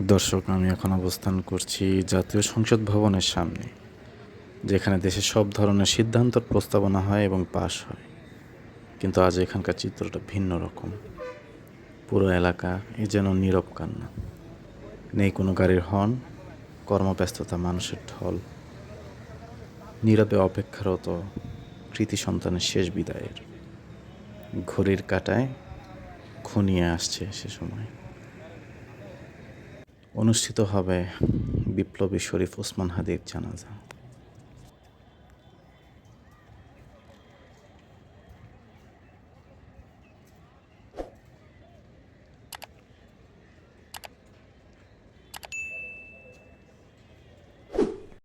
দর্শক, আমি এখন অবস্থান করছি জাতীয় সংসদ ভবনের সামনে, যেখানে দেশের সব ধরনের সিদ্ধান্তর প্রস্তাবনা হয় এবং পাশ হয়। কিন্তু আজ এখানকার চিত্রটা ভিন্ন রকম। পুরো এলাকা যেন নীরব কান্না। নেই কোনো গাড়ির হর্ন, কর্মব্যস্ততা মানুষের ঢল। নীরবে অপেক্ষারত কৃতি সন্তানের শেষ বিদায়ের। ঘড়ির কাঁটায় ঘনিয়ে আসছে সে সময়। অনুষ্ঠিত হবে বিপ্লবী শরীফ ওসমান হাদির জানাজা।